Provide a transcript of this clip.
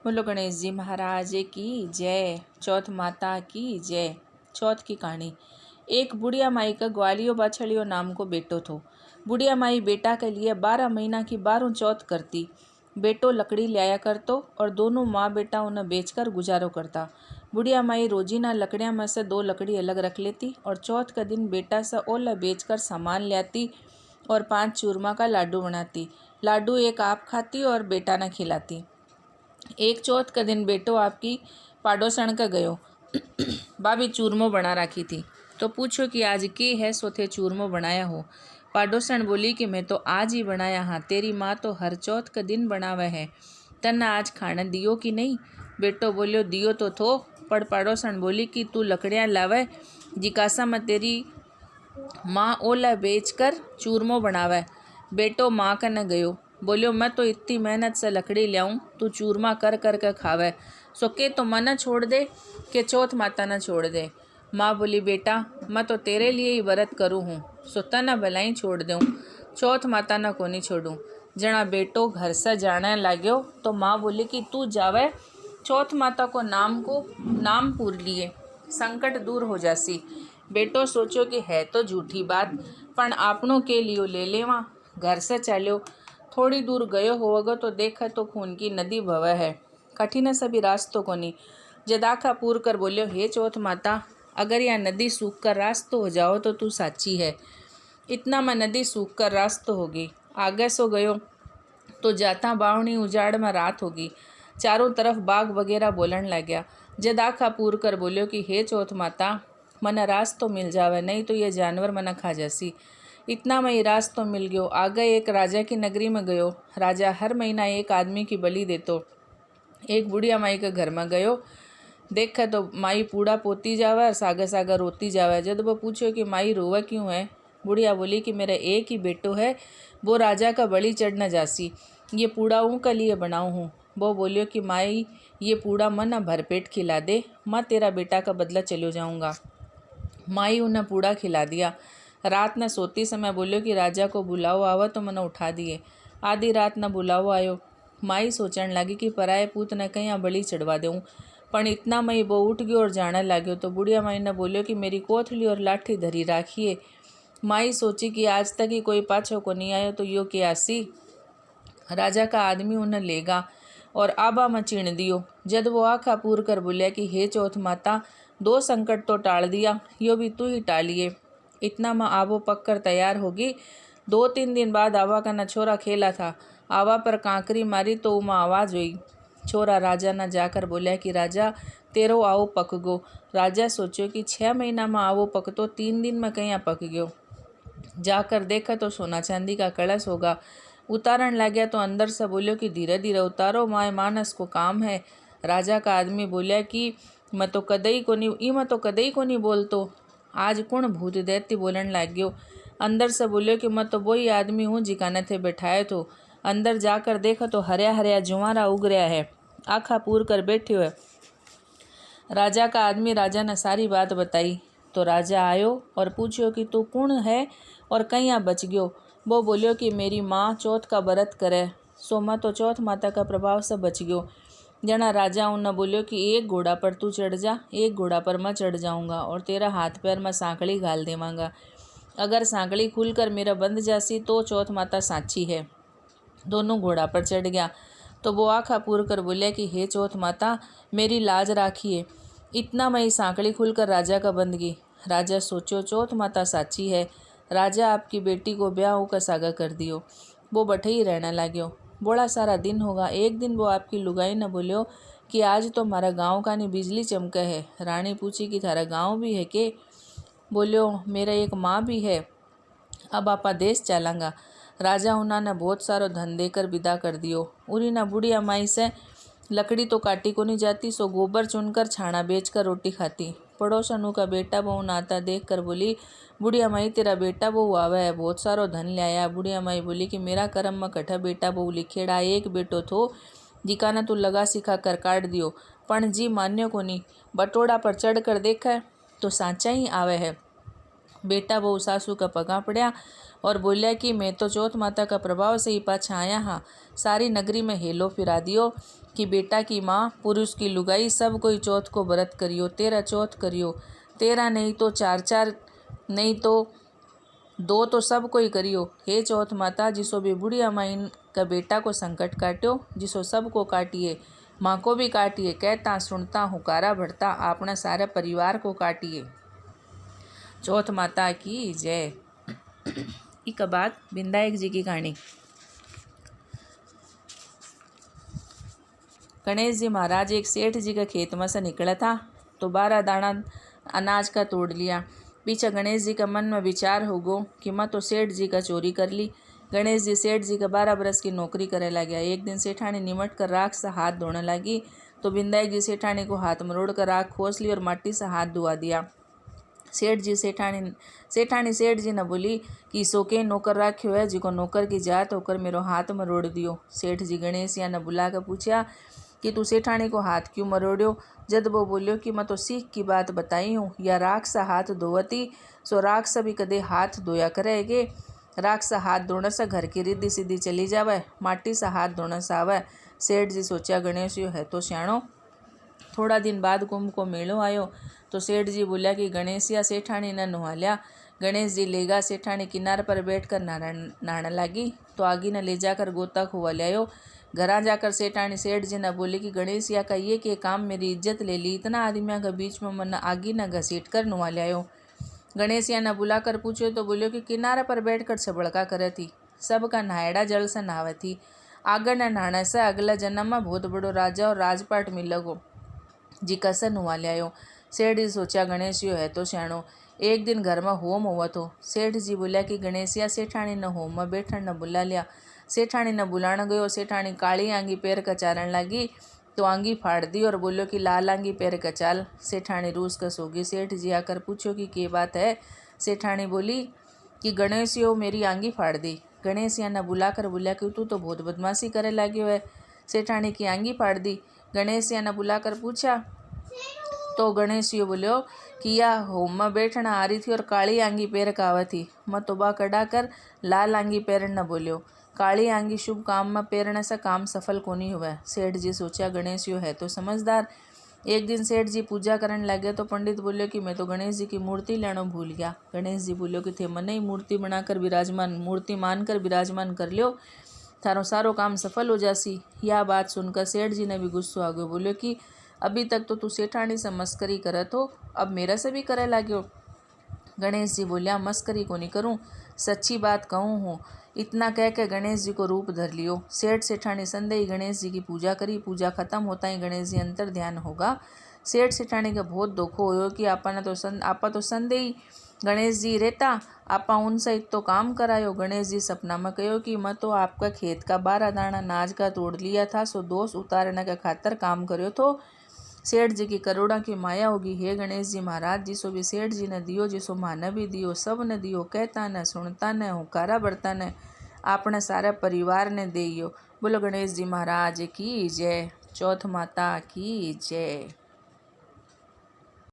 बोलो गणेश जी महाराज की जय। चौथ माता की जय। चौथ की कहानी। एक बुढ़िया माई का ग्वालियो बाछड़ियो नाम को बेटो थो। बुढ़िया माई बेटा के लिए 12 महीना की 12 चौथ करती। बेटो लकड़ी लाया करतो और दोनों माँ बेटा उन्हें बेचकर गुजारो करता। बुढ़िया माई रोजीना लकड़ियाँ में से 2 लकड़ी अलग रख लेती और चौथ का दिन बेटा से ओला बेचकर सामान लाती और 5 चूरमा का लाडू बनाती। लाडू एक आप खाती और बेटा न खिलाती। एक चौथ का दिन बेटो आपकी पाडोसण का गयो। भाभी चूरमो बना रखी थी तो पूछो कि आज के है सोथे चूरमो बनाया हो। पाडोसण बोली कि मैं तो आज ही बनाया हाँ, तेरी माँ तो हर चौथ का दिन बनावे है, तन्ना आज खाना दियो कि नहीं। बेटो बोलियो दियो तो थो, पर पाडोसण बोली कि तू लकड़ियाँ लावे जिकासा में तेरी माँ ओला बेच कर चूरमो बनावे। बेटो माँ का न गयो, बोलियो मैं तो इतनी मेहनत से लकड़ी लाऊं, तू चूरमा कर कर के खावे, सो के तो मन छोड़ दे के चौथ माता न छोड़ दे। माँ बोली बेटा मैं तो तेरे लिए ही व्रत करूँ हूँ, सो तना भलाई छोड़ दूँ, चौथ माता न को नहीं छोड़ूँ। जना बेटो घर से जाने लाग्यो तो माँ बोली कि तू जावे चौथ माता को नाम पूर लिए संकट दूर हो जासी। बेटो सोचो कि है तो झूठी बात, पण आपनों के लियो ले लेवा। घर से चलो थोड़ी दूर गयो होवगो तो देखा तो खून की नदी बहे है, कठिन सभी रास्तो कोनी। जदाखा पूर कर बोलियो हे चौथ माता, अगर यह नदी सूख कर रास्तो हो जाओ तो तू साची है। इतना में नदी सूख कर रास्तो होगी। आगे सो गयो तो जाता बावणी उजाड़ में रात होगी। चारों तरफ बाग वगैरह बोलन लग गया। जदाखा पूर कर बोलियो कि हे चौथ माता, मना रास्तो मिल जावे, नहीं तो ये जानवर मना खा जासी। इतना में ही रास्तो मिल गयो। आगे एक राजा की नगरी में गयो। राजा हर महीना एक आदमी की बलि देतो। एक बुढ़िया माई के घर में गयो, देखा तो माई पूड़ा पोती जावे और सागे सागे रोती जावे। जब वो पूछो कि माई रोवे क्यों है, बुढ़िया बोली कि मेरा एक ही बेटो है, वो राजा का बलि चढ़ना जासी, ये पूड़ा ऊँ के लिए बनाऊँ हूँ। वो बोलियो कि माई ये पूड़ा मन भरपेट खिला दे, मैं तेरा बेटा का बदला चलो जाऊँगा। माई उन्हें पूड़ा खिला दिया। रात न सोती समय बोलियो कि राजा को बुलाओ आवा तो मने उठा दिए। आधी रात न बुलाओ आयो। माई सोचण लगी कि पराए पूत ने कहीं बलि चढ़वा दूँ, पण इतना मई वो उठ गयो और जाने लाग्यो। तो बुढ़िया माई ने बोलियो कि मेरी कोथली और लाठी धरी राखिए। माई सोची कि आज तक ही कोई पाछो को नहीं आयो तो यो के आसी, राजा का आदमी उन्हें लेगा और आबा में चीण दियो। जद वो आखा पूर कर बोलिया कि हे चौथ माता, 2 संकट तो टाल दिया, यो भी तू ही टालिए। इतना में आबो पक कर तैयार होगी। 2-3 दिन बाद आवा का न छोरा खेला था। आवा पर कांकरी मारी तो उमा आवाज़ हुई। छोरा राजा न जाकर बोलिया कि राजा तेरो आओ पक गो। राजा सोचो कि 6 महीना में आवो पकतो, 3 दिन में कहीं पक गयो। जाकर देखा तो सोना चांदी का कलश होगा। उतारण लग गया तो अंदर से बोलियो कि धीरे धीरे उतारो, माए मानस को काम है। राजा का आदमी बोलिया कि मैं तो कदई को नहीं बोलतो, आज कौन भूत दैत्य बोलन लग गयो। अंदर से बोलियो कि मैं तो वही आदमी हूँ जिकाने थे बैठाए तो। अंदर जाकर देखा तो हरिया हरिया जुआरा उग रहा है, आखा पूर कर बैठ्यो है। राजा का आदमी राजा ने सारी बात बताई तो राजा आयो और पूछ्यो कि तू कौन है और कहीं बच गयो। वो बोलियो कि मेरी माँ चौथ का व्रत करे, सो मैं तो चौथ माता का प्रभाव से बच गयो। जना राजा उन्हें बोलियो कि एक घोड़ा पर तू चढ़ जा, एक घोड़ा पर मैं चढ़ जाऊँगा और तेरा हाथ पैर में सांकड़ी घाल देवांगा। अगर सांकड़ी खुलकर मेरा बंध जासी तो चौथ माता साची है। दोनों घोड़ा पर चढ़ गया तो वो आखा पूर कर बोलिया कि हे चौथ माता, मेरी लाज राखिए। इतना में ही सांकड़ी खुलकर राजा का बंध गई। राजा सोचो चौथ माता साची है, राजा आपकी बेटी को ब्याह का सागा कर दियो। वो बठे ही रहने लाग्यो। बड़ा सारा दिन होगा। एक दिन वो आपकी लुगाई न बोलियो कि आज तो हमारा गांव का नहीं बिजली चमके है। रानी पूछी कि थारा गांव भी है के? बोलियो मेरा एक माँ भी है, अब आपा देश चलांगा। राजा उन्होंने बहुत सारो धन देकर विदा कर दियो। उरी ना बुढ़िया माई से लकड़ी तो काटी को नहीं जाती, सो गोबर चुनकर छाना बेचकर रोटी खाती। पड़ोसनों का बेटा बहू नाता देख कर बोली, बुढ़िया माई तेरा बेटा बहू आवे है, बहुत सारो धन लाया। बुढ़िया माई बोली कि मेरा कर्म में कठा बेटा बहू लिखेड़ा, एक बेटो थो जिकाना तू लगा सिखा कर काट दियो, पण जी मान्यो को नहीं। बटोड़ा पर चढ़ कर देखा तो सांचा ही आवे है। बेटा बहु सासू का पगा पड़या और बोलिया कि मैं तो चौथ माता का प्रभाव से ही पाछा आया हाँ। सारी नगरी में हेलो फिरा दियो कि बेटा की माँ पुरुष की लुगाई सब कोई चौथ को व्रत करियो, तेरा चौथ करियो, तेरा नहीं तो चार चार, नहीं तो दो तो सब कोई करियो। हे चौथ माता, जिसो भी बुढ़िया माई का बेटा को संकट काट्यो, जिसो सब को काटिए, माँ को भी काटिए, कहता सुनता हुकारा भरता अपना सारे परिवार को काटिए। चौथ माता की जय। एक बाद विनायक जी की कहानी। गणेश जी महाराज एक सेठ जी के खेत में से निकला था तो 12 दाना अनाज का तोड़ लिया। पीछे गणेश जी के मन में विचार हो गो कि मैं तो सेठ जी का चोरी कर ली। गणेश जी सेठ जी का 12 बरस की नौकरी करे लग्या। एक दिन सेठानी निमट कर राख से हाथ धोने लगी तो विनायक जी सेठानी को हाथ मरोड़ कर राख खोस ली और माटी से हाथ धुआ दिया। सेठानी सेठ जी ने बोली कि सो के नौकर राख्यो है, जिको नौकर की जात होकर मेरो हाथ मरोड़ दियो। सेठ जी गणेशिया ने बुला कर पूछा कि तू सेठानी को हाथ क्यों मरोड़्यो। जद वो बोलियो कि मैं तो सीख की बात बताई हूँ, या राख से हाथ धोवती सो राख से भी कदे हाथ धोया करेगे। राख से हाथ धोने से घर की रिद्धि सीधी चली जावे, माटी से हाथ धोने से आवे। सेठ जी सोचा गणेश यो है तो सियाणो। थोड़ा दिन बाद कुंभ को मेलो आयो तो सेठ जी बोलिया कि गणेशिया सेठानी ने नुहा लिया। गणेश जी लेगा सेठानी किनारे पर बैठकर नहाने लगी तो आगी ने ले जाकर गोता खुआ ले आयो। घरा जाकर सेठानी सेठ जी ने बोली कि गणेशिया का ये काम मेरी इज्जत ले ली, इतना आदमियों के बीच में मन आगी न घसीट कर नुहा ले आयो। गणेशिया ने बुलाकर पूछो तो बोलियो कि किनारे पर बैठकर सबड़का करे थी, सबका नहायड़ा जल से नहावे थी। आगर ने नहाने से अगला जन्म में बहुत बड़ो राजा और राजपाट मिलेगो, जी कसे नुहा ले आयो। सेठ जी सोचा गणेश यो है तो सियाणो। एक दिन घर में होम हुआ तो सेठ जी बोलिया कि गणेशिया सेठानी ने होम में बैठन ने बुला लिया। सेठानी ने बुलाने गयो। सेठानी काली आंगी पैर का चारण लगी तो आंगी फाड़ दी और बोलो कि लाल आंगी पैर का चाल। सेठानी रूस का सोगी। सेठ जी आकर पूछो कि क्या बात है। सेठानी बोली कि गणेश यो मेरी आंगी फाड़ दी। गणेशिया ने बुलाकर बोलिया कि तू तो बहुत बदमाशी करे लाग्यो है, सेठानी की आंगी फाड़ दी। गणेशिया ने बुलाकर पूछा तो गणेश यो बोलियो कि या होम में बैठना आ रही थी और काली आंगी पैर का आवा थी, मैं तो बा कड़ा कर लाल आंगी पैरन न बोलियो। काली आंगी शुभ काम में पैरने से काम सफल कोनी हुआ। सेठ जी सोचा गणेश यो है तो समझदार। एक दिन सेठ जी पूजा करने लगे तो पंडित बोलियो कि मैं तो गणेश जी की मूर्ति लेना भूल गया। गणेश जी बोलियो कि थे मने ही मूर्ति बनाकर विराजमान, मूर्ति मानकर विराजमान कर लियो, थारो सारो काम सफल हो जासी। यह बात सुनकर सेठ जी ने भी गुस्सा आ गयो। बोलियो कि अभी तक तो तू सेठानी से मस्करी करत हो, अब मेरा से भी करे लाग्यो। गणेश जी बोलिया मस्करी को नहीं करूँ, सच्ची बात कहूँ हूँ। इतना कह के गणेश जी को रूप धर लियो। सेठ सेठानी संदेही गणेश जी की पूजा करी। पूजा खत्म होता ही गणेश जी अंतर ध्यान होगा। सेठ सेठानी का बहुत दुख हो कि आपा तो संदेही गणेश जी रहता, आपा उनसे तो काम करायो। गणेश जी सपना में कहो कि मैं तो आपका खेत का 12 दाना अनाज का तोड़ लिया था, सो दोष उतारने के खातर काम करो तो सेठ जी की करोड़ा की माया होगी। हे गणेश जी महाराज, जिसो भी सेठ जी ने दियो, जिसो माने भी दियो, सब ने दियो, कहता ने सुनता ने हुकारा बढ़ता ने अपने सारे परिवार ने दियो। बोलो गणेश जी महाराज की जय। चौथ माता की जय।